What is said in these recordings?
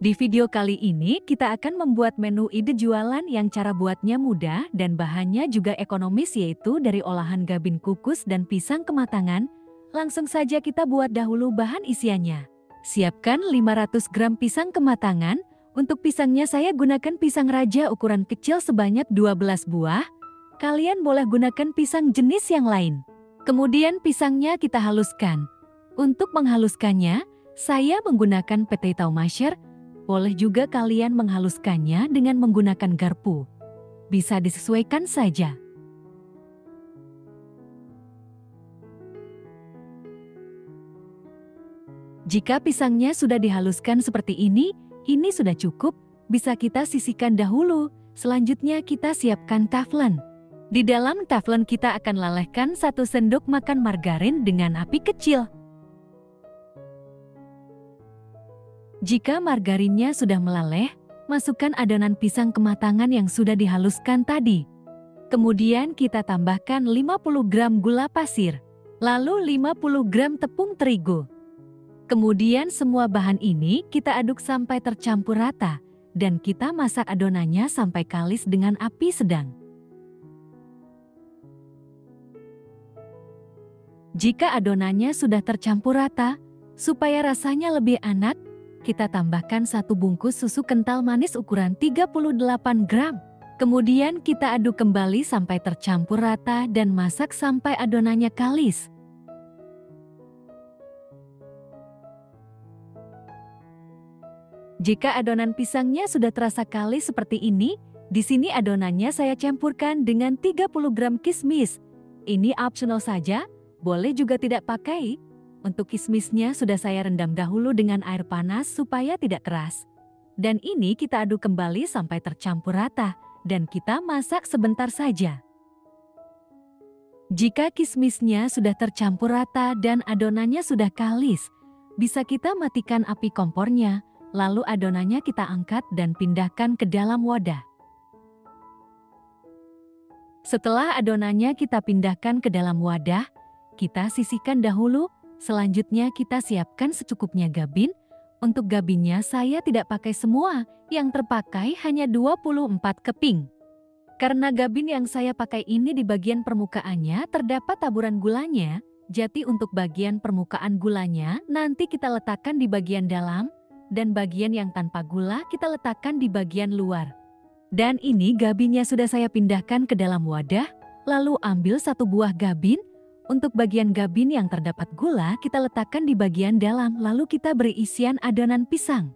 Di video kali ini kita akan membuat menu ide jualan yang cara buatnya mudah dan bahannya juga ekonomis, yaitu dari olahan gabin kukus dan pisang kematangan. Langsung saja kita buat dahulu bahan isiannya. Siapkan 500 gram pisang kematangan. Untuk pisangnya saya gunakan pisang raja ukuran kecil sebanyak 12 buah. Kalian boleh gunakan pisang jenis yang lain. Kemudian pisangnya kita haluskan. Untuk menghaluskannya, saya menggunakan potato masher. Boleh juga kalian menghaluskannya dengan menggunakan garpu. Bisa disesuaikan saja. Jika pisangnya sudah dihaluskan seperti ini sudah cukup, bisa kita sisihkan dahulu. Selanjutnya kita siapkan teflon. Di dalam teflon kita akan lelehkan 1 sendok makan margarin dengan api kecil. Jika margarinnya sudah meleleh, masukkan adonan pisang kematangan yang sudah dihaluskan tadi. Kemudian kita tambahkan 50 gram gula pasir, lalu 50 gram tepung terigu. Kemudian semua bahan ini kita aduk sampai tercampur rata, dan kita masak adonannya sampai kalis dengan api sedang. Jika adonannya sudah tercampur rata, supaya rasanya lebih enak, kita tambahkan 1 bungkus susu kental manis ukuran 38 gram. Kemudian kita aduk kembali sampai tercampur rata dan masak sampai adonannya kalis. Jika adonan pisangnya sudah terasa kalis seperti ini, di sini adonannya saya campurkan dengan 30 gram kismis. Ini optional saja, boleh juga tidak pakai. Untuk kismisnya sudah saya rendam dahulu dengan air panas supaya tidak keras. Dan ini kita aduk kembali sampai tercampur rata dan kita masak sebentar saja. Jika kismisnya sudah tercampur rata dan adonannya sudah kalis, bisa kita matikan api kompornya, lalu adonannya kita angkat dan pindahkan ke dalam wadah. Setelah adonannya kita pindahkan ke dalam wadah, kita sisihkan dahulu. Selanjutnya kita siapkan secukupnya gabin. Untuk gabinnya saya tidak pakai semua, yang terpakai hanya 24 keping. Karena gabin yang saya pakai ini di bagian permukaannya terdapat taburan gulanya, jadi untuk bagian permukaan gulanya nanti kita letakkan di bagian dalam, dan bagian yang tanpa gula kita letakkan di bagian luar. Dan ini gabinnya sudah saya pindahkan ke dalam wadah, lalu ambil 1 buah gabin. Untuk bagian gabin yang terdapat gula kita letakkan di bagian dalam, lalu kita beri isian adonan pisang.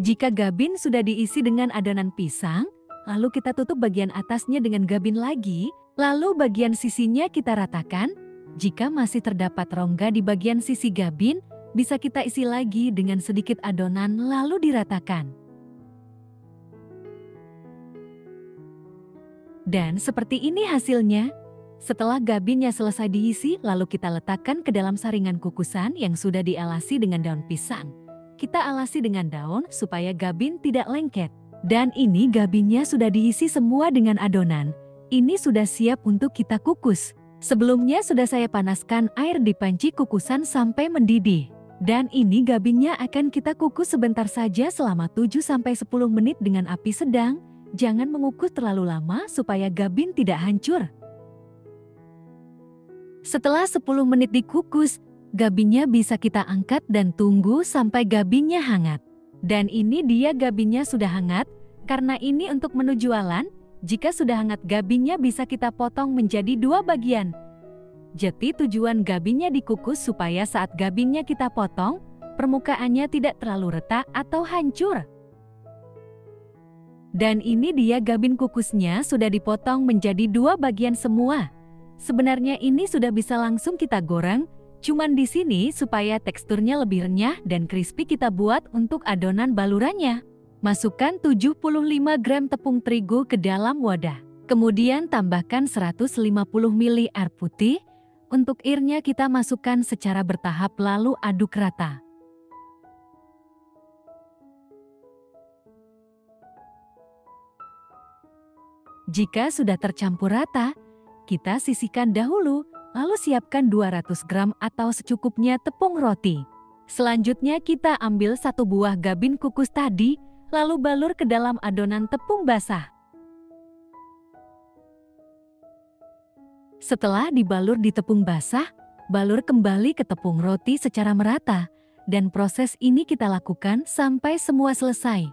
Jika gabin sudah diisi dengan adonan pisang, lalu kita tutup bagian atasnya dengan gabin lagi, lalu bagian sisinya kita ratakan. Jika masih terdapat rongga di bagian sisi gabin, bisa kita isi lagi dengan sedikit adonan lalu diratakan. Dan seperti ini hasilnya. Setelah gabinnya selesai diisi, lalu kita letakkan ke dalam saringan kukusan yang sudah dialasi dengan daun pisang. Kita alasi dengan daun supaya gabin tidak lengket. Dan ini gabinnya sudah diisi semua dengan adonan. Ini sudah siap untuk kita kukus. Sebelumnya sudah saya panaskan air di panci kukusan sampai mendidih. Dan ini gabinnya akan kita kukus sebentar saja selama 7-10 menit dengan api sedang. Jangan mengukus terlalu lama supaya gabin tidak hancur. Setelah 10 menit dikukus, gabinnya bisa kita angkat dan tunggu sampai gabinnya hangat. Dan ini dia gabinnya sudah hangat. Karena ini untuk menu jualan, jika sudah hangat gabinnya bisa kita potong menjadi 2 bagian. Jadi tujuan gabinnya dikukus supaya saat gabinnya kita potong, permukaannya tidak terlalu retak atau hancur. Dan ini dia gabin kukusnya sudah dipotong menjadi 2 bagian semua. Sebenarnya ini sudah bisa langsung kita goreng, cuman di sini supaya teksturnya lebih renyah dan crispy kita buat untuk adonan balurannya. Masukkan 75 gram tepung terigu ke dalam wadah. Kemudian tambahkan 150 ml air putih. Untuk airnya kita masukkan secara bertahap lalu aduk rata. Jika sudah tercampur rata, kita sisihkan dahulu Lalu siapkan 200 gram atau secukupnya tepung roti. Selanjutnya kita ambil 1 buah gabin kukus tadi, lalu balur ke dalam adonan tepung basah. Setelah dibalur di tepung basah, balur kembali ke tepung roti secara merata, dan proses ini kita lakukan sampai semua selesai.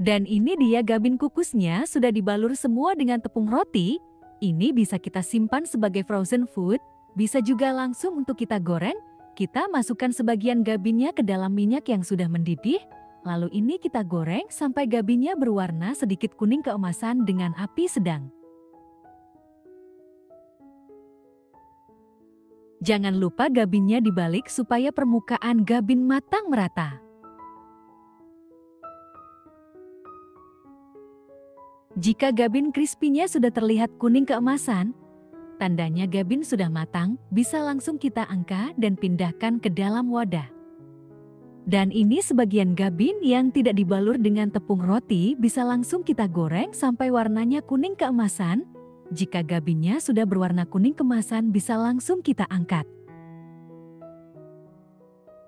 Dan ini dia gabin kukusnya sudah dibalur semua dengan tepung roti. Ini bisa kita simpan sebagai frozen food, bisa juga langsung untuk kita goreng. Kita masukkan sebagian gabinnya ke dalam minyak yang sudah mendidih, lalu ini kita goreng sampai gabinnya berwarna sedikit kuning keemasan dengan api sedang. Jangan lupa gabinnya dibalik supaya permukaan gabin matang merata. Jika gabin crispy-nya sudah terlihat kuning keemasan, tandanya gabin sudah matang, bisa langsung kita angkat dan pindahkan ke dalam wadah. Dan ini sebagian gabin yang tidak dibalur dengan tepung roti bisa langsung kita goreng sampai warnanya kuning keemasan. Jika gabinnya sudah berwarna kuning keemasan bisa langsung kita angkat.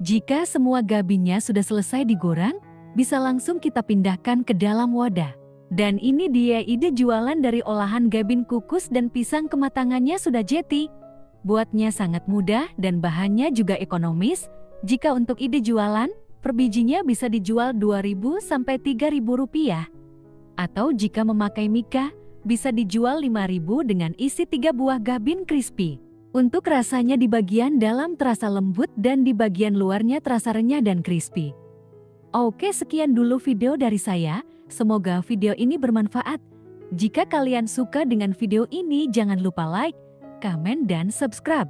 Jika semua gabinnya sudah selesai digoreng, bisa langsung kita pindahkan ke dalam wadah. Dan ini dia ide jualan dari olahan gabin kukus dan pisang kematangannya sudah jadi. Buatnya sangat mudah dan bahannya juga ekonomis. Jika untuk ide jualan, per bijinya bisa dijual Rp2.000 sampai Rp3.000. Atau jika memakai mika, bisa dijual Rp5.000 dengan isi 3 buah gabin crispy. Untuk rasanya di bagian dalam terasa lembut dan di bagian luarnya terasa renyah dan crispy. Oke, sekian dulu video dari saya. Semoga video ini bermanfaat. Jika kalian suka dengan video ini, jangan lupa like, komen, dan subscribe.